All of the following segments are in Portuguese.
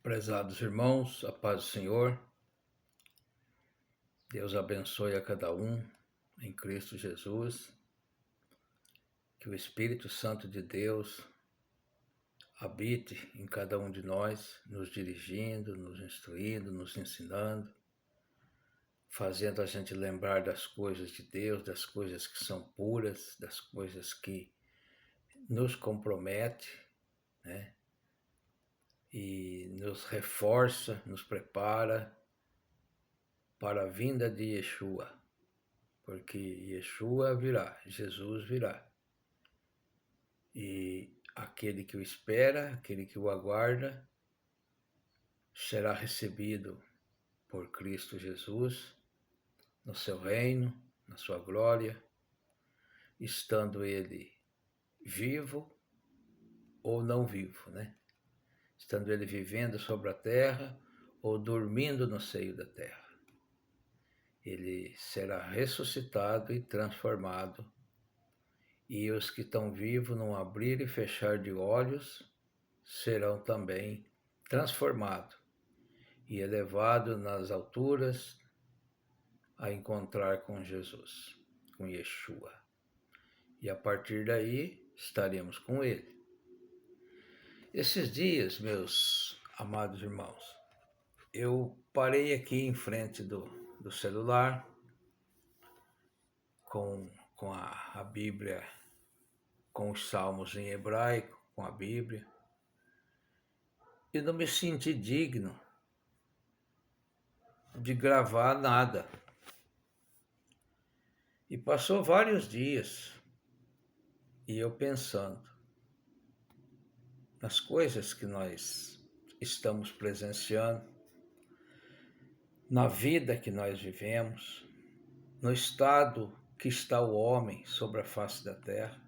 Prezados irmãos, a paz do Senhor, Deus abençoe a cada um em Cristo Jesus, que o Espírito Santo de Deus habite em cada um de nós, nos dirigindo, nos instruindo, nos ensinando, fazendo a gente lembrar das coisas de Deus, das coisas que são puras, das coisas que nos comprometem, né? E nos reforça, nos prepara para a vinda de Yeshua, porque Yeshua virá, Jesus virá. E aquele que o espera, aquele que o aguarda, será recebido por Cristo Jesus no seu reino, na sua glória, estando ele vivo ou não vivo, né? Estando ele vivendo sobre a terra ou dormindo no seio da terra. Ele será ressuscitado e transformado, e os que estão vivos, num abrir e fechar de olhos, serão também transformados e elevado nas alturas a encontrar com Jesus, com Yeshua. E a partir daí estaremos com ele. Esses dias, meus amados irmãos, eu parei aqui em frente do celular com a Bíblia, com os salmos em hebraico, com a Bíblia, e não me senti digno de gravar nada. E passou vários dias e eu pensando nas coisas que nós estamos presenciando, na vida que nós vivemos, no estado que está o homem sobre a face da terra.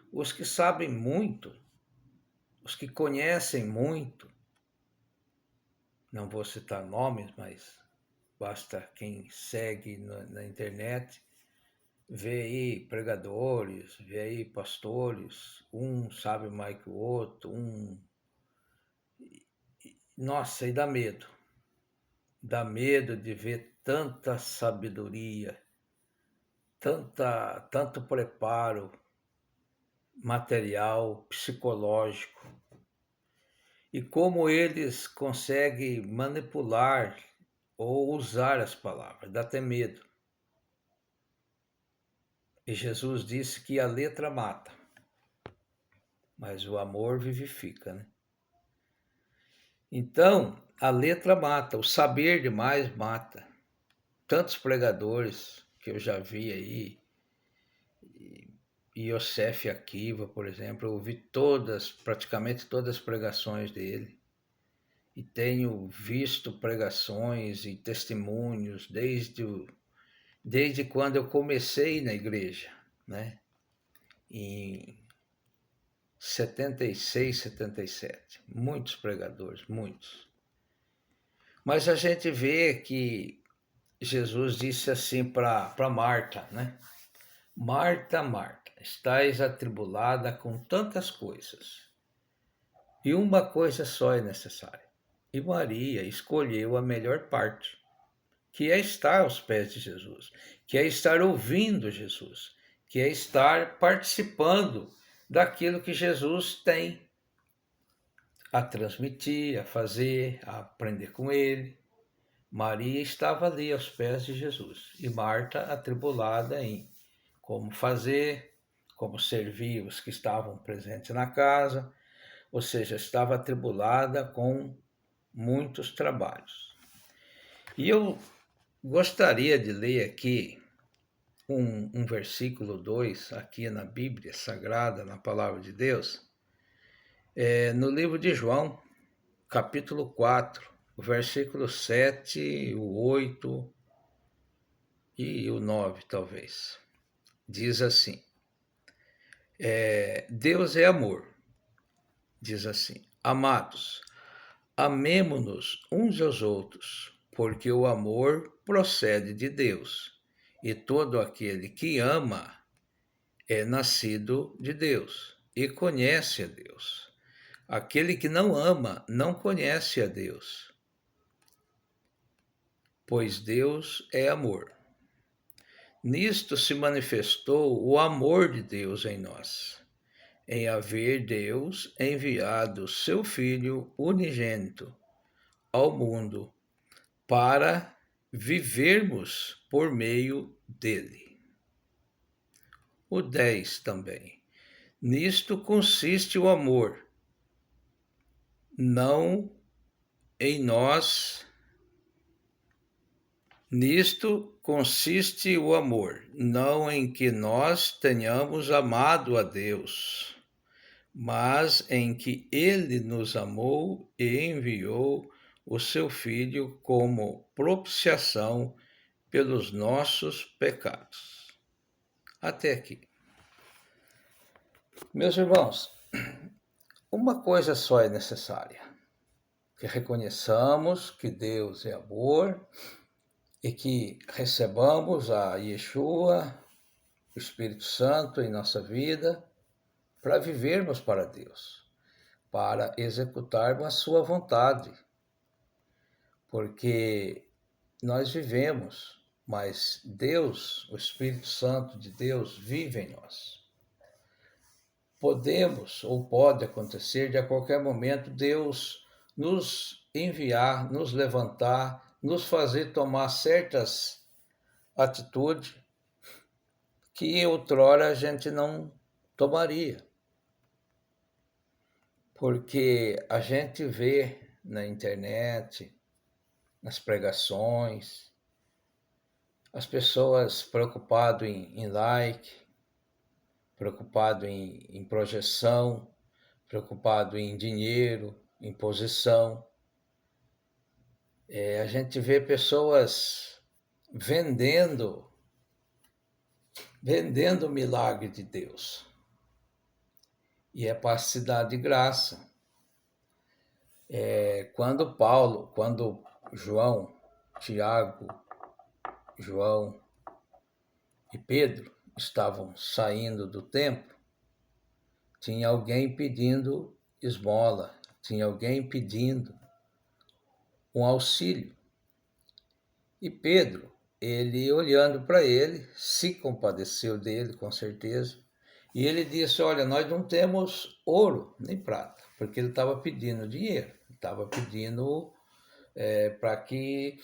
Os que sabem muito, os que conhecem muito, não vou citar nomes, mas basta quem segue na internet, vê aí pregadores, vê aí pastores, um sabe mais que o outro, Nossa, e dá medo. Dá medo de ver tanta sabedoria, tanto preparo material, psicológico, e como eles conseguem manipular ou usar as palavras. Dá até medo. E Jesus disse que a letra mata, mas o amor vivifica, né? Então, a letra mata, o saber demais mata. Tantos pregadores que eu já vi aí, Yosef Akiva, por exemplo, eu ouvi praticamente todas as pregações dele. E tenho visto pregações e testemunhos desde quando eu comecei na igreja, né? Em 76, 77. Muitos pregadores, muitos. Mas a gente vê que Jesus disse assim para Marta, né? Marta, Marta, estás atribulada com tantas coisas, e uma coisa só é necessária. E Maria escolheu a melhor parte, que é estar aos pés de Jesus, que é estar ouvindo Jesus, que é estar participando daquilo que Jesus tem a transmitir, a fazer, a aprender com ele. Maria estava ali aos pés de Jesus e Marta atribulada em como fazer, como servir os que estavam presentes na casa, ou seja, estava atribulada com muitos trabalhos. E eu gostaria de ler aqui um versículo 2 aqui na Bíblia Sagrada, na Palavra de Deus, no livro de João, capítulo 4, o versículo 7, o 8 e o 9, talvez. Diz assim, Deus é amor. Diz assim, amados, amemo-nos uns aos outros, porque o amor procede de Deus, e todo aquele que ama é nascido de Deus e conhece a Deus. Aquele que não ama não conhece a Deus, pois Deus é amor. Nisto se manifestou o amor de Deus em nós, em haver Deus enviado seu Filho unigênito ao mundo para vivermos por meio dele. O 10 também. Nisto consiste o amor, não em nós. Nisto consiste o amor, não em que nós tenhamos amado a Deus, mas em que Ele nos amou e enviou o seu Filho como propiciação pelos nossos pecados. Até aqui. Meus irmãos, uma coisa só é necessária: que reconheçamos que Deus é amor e que recebamos a Yeshua, o Espírito Santo, em nossa vida, para vivermos para Deus, para executarmos a sua vontade. Porque nós vivemos, mas Deus, o Espírito Santo de Deus, vive em nós. Podemos, ou pode acontecer, de a qualquer momento, Deus nos enviar, nos levantar, nos fazer tomar certas atitudes que outrora a gente não tomaria. Porque a gente vê na internet, nas pregações, as pessoas preocupadas em like, preocupado em projeção, preocupado em dinheiro, em posição. A gente vê pessoas vendendo o milagre de Deus. E é para se dar de graça. Quando João, Tiago, João e Pedro estavam saindo do templo, tinha alguém pedindo esmola, tinha alguém pedindo um auxílio. E Pedro, ele olhando para ele, se compadeceu dele, com certeza, e ele disse: olha, nós não temos ouro nem prata, porque ele estava pedindo dinheiro, estava pedindo para que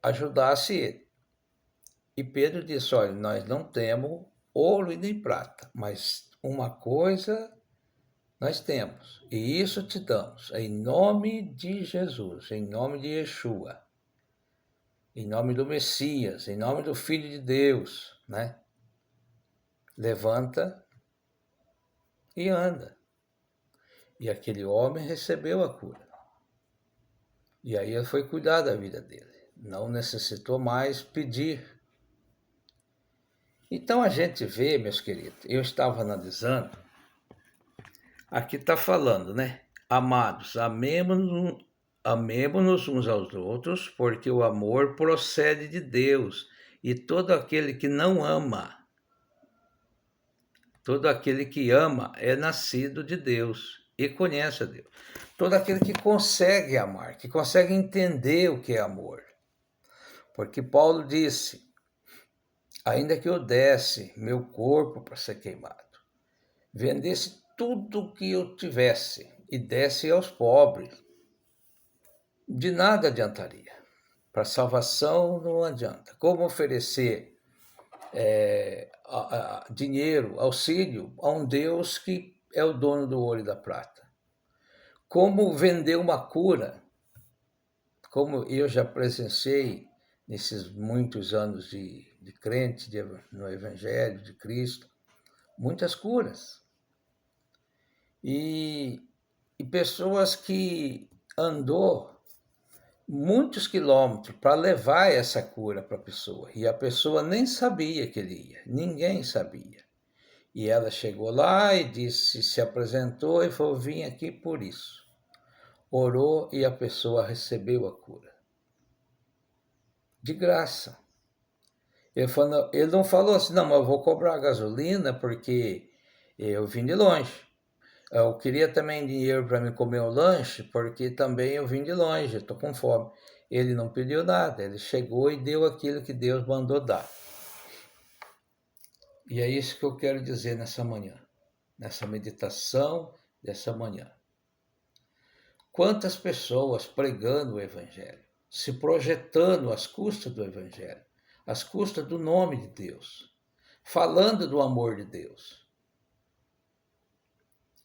ajudasse ele. E Pedro disse: olha, nós não temos ouro e nem prata, mas uma coisa nós temos, e isso te damos, em nome de Jesus, em nome de Yeshua, em nome do Messias, em nome do Filho de Deus, né? Levanta e anda. E aquele homem recebeu a cura. E aí ele foi cuidar da vida dele. Não necessitou mais pedir. Então a gente vê, meus queridos, eu estava analisando, aqui está falando, né? Amados, amemo-nos uns aos outros, porque o amor procede de Deus, e todo aquele que não ama, todo aquele que ama é nascido de Deus e conhece a Deus. Todo aquele que consegue amar, que consegue entender o que é amor. Porque Paulo disse: ainda que eu desse meu corpo para ser queimado, vendesse tudo o que eu tivesse e desse aos pobres, de nada adiantaria. Para salvação não adianta. Como oferecer dinheiro, auxílio a um Deus que é o dono do ouro e da prata? Como vender uma cura? Como eu já presenciei nesses muitos anos de crente no Evangelho de Cristo, muitas curas. E pessoas que andou muitos quilômetros para levar essa cura para a pessoa. E a pessoa nem sabia que ele ia, ninguém sabia. E ela chegou lá e disse, se apresentou e falou: vim aqui por isso. Orou e a pessoa recebeu a cura. De graça. Ele não falou assim: não, mas eu vou cobrar gasolina porque eu vim de longe. Eu queria também dinheiro para me comer um lanche, porque também eu vim de longe, estou com fome. Ele não pediu nada, ele chegou e deu aquilo que Deus mandou dar. E é isso que eu quero dizer nessa manhã, nessa meditação dessa manhã. Quantas pessoas pregando o Evangelho, se projetando às custas do Evangelho, às custas do nome de Deus, falando do amor de Deus,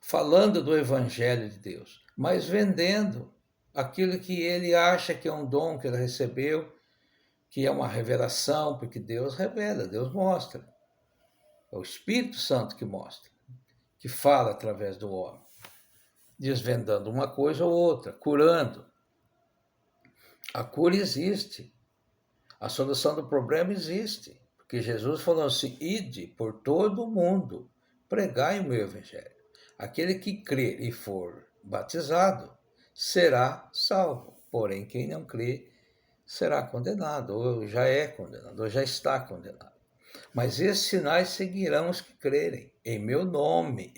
falando do Evangelho de Deus, mas vendendo aquilo que ele acha que é um dom que ele recebeu, que é uma revelação, porque Deus revela, Deus mostra. É o Espírito Santo que mostra, que fala através do homem, desvendando uma coisa ou outra, curando. A cura existe, a solução do problema existe, porque Jesus falou assim: ide por todo o mundo, pregai o meu evangelho. Aquele que crer e for batizado será salvo, porém quem não crê será condenado, ou já é condenado, ou já está condenado. Mas esses sinais seguirão os que crerem. Em meu nome,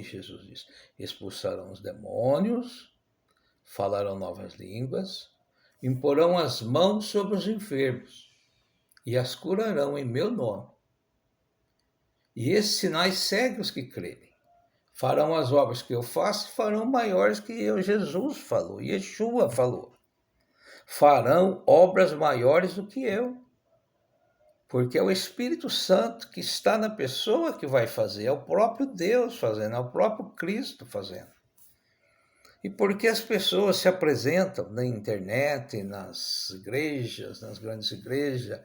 Jesus diz, expulsarão os demônios, falarão novas línguas, imporão as mãos sobre os enfermos e as curarão em meu nome. E esses sinais seguem os que crerem. Farão as obras que eu faço e farão maiores que eu. Jesus falou, Yeshua falou. Farão obras maiores do que eu. Porque é o Espírito Santo que está na pessoa que vai fazer, é o próprio Deus fazendo, é o próprio Cristo fazendo. E porque as pessoas se apresentam na internet, nas igrejas, nas grandes igrejas,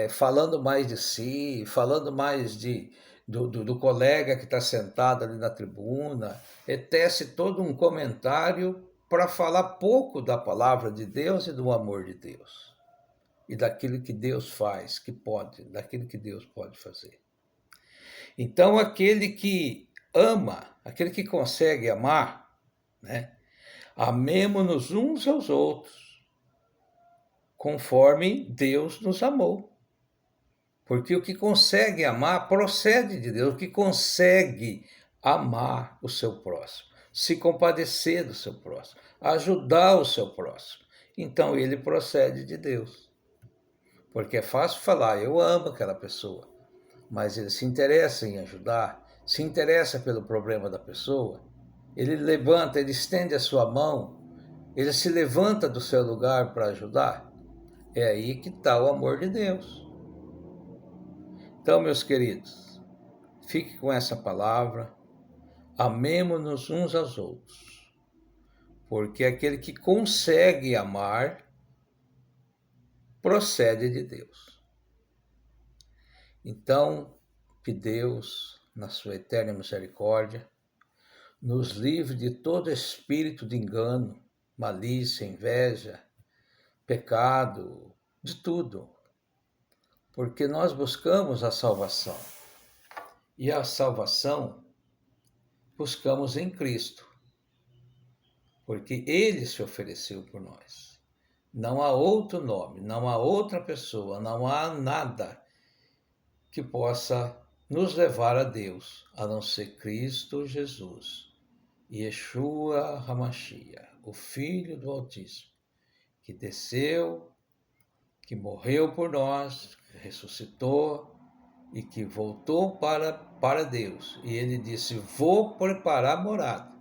falando mais de si, falando mais do colega que está sentado ali na tribuna, e tece todo um comentário para falar pouco da palavra de Deus e do amor de Deus. E daquilo que Deus faz, que pode, daquilo que Deus pode fazer. Então, aquele que ama, aquele que consegue amar, né? Amemo-nos uns aos outros, conforme Deus nos amou. Porque o que consegue amar procede de Deus, o que consegue amar o seu próximo, se compadecer do seu próximo, ajudar o seu próximo. Então, ele procede de Deus. Porque é fácil falar, eu amo aquela pessoa, mas ele se interessa em ajudar, se interessa pelo problema da pessoa, ele levanta, ele estende a sua mão, ele se levanta do seu lugar para ajudar. É aí que está o amor de Deus. Então, meus queridos, fique com essa palavra, amemo-nos uns aos outros, porque aquele que consegue amar procede de Deus. Então, que Deus, na sua eterna misericórdia, nos livre de todo espírito de engano, malícia, inveja, pecado, de tudo. Porque nós buscamos a salvação. E a salvação buscamos em Cristo. Porque Ele se ofereceu por nós. Não há outro nome, não há outra pessoa, não há nada que possa nos levar a Deus, a não ser Cristo Jesus, Yeshua HaMashiach, o Filho do Altíssimo, que desceu, que morreu por nós, que ressuscitou e que voltou para Deus. E ele disse: vou preparar morada,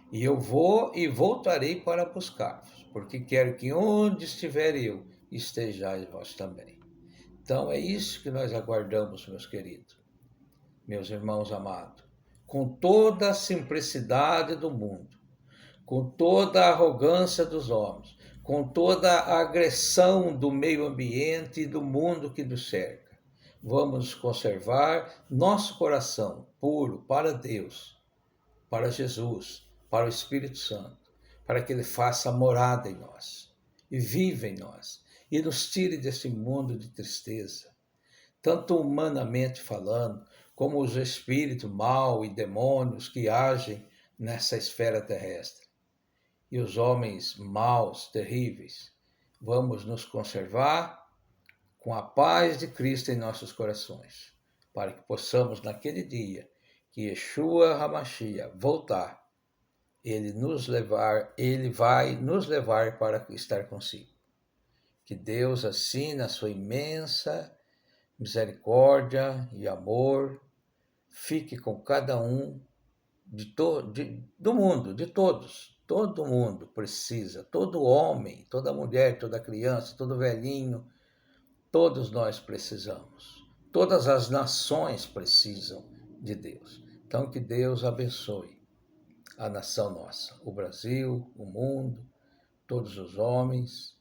e eu vou e voltarei para buscar-vos, porque quero que onde estiver eu, estejais vós também. Então é isso que nós aguardamos, meus queridos, meus irmãos amados, com toda a simplicidade do mundo, com toda a arrogância dos homens, com toda a agressão do meio ambiente e do mundo que nos cerca. Vamos conservar nosso coração puro para Deus, para Jesus, para o Espírito Santo, para que Ele faça morada em nós e viva em nós e nos tire desse mundo de tristeza, tanto humanamente falando, como os espíritos mal e demônios que agem nessa esfera terrestre. E os homens maus, terríveis, vamos nos conservar com a paz de Cristo em nossos corações, para que possamos, naquele dia, que Yeshua HaMashiach voltar, ele vai nos levar para estar consigo. Que Deus, assim, na sua imensa misericórdia e amor, fique com cada um do mundo, de todos. Todo mundo precisa, todo homem, toda mulher, toda criança, todo velhinho, todos nós precisamos. Todas as nações precisam de Deus. Então, que Deus abençoe a nação nossa, o Brasil, o mundo, todos os homens,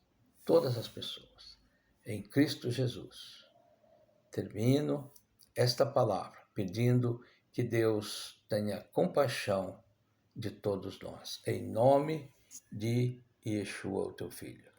todas as pessoas, em Cristo Jesus. Termino esta palavra pedindo que Deus tenha compaixão de todos nós, em nome de Yeshua, o teu Filho.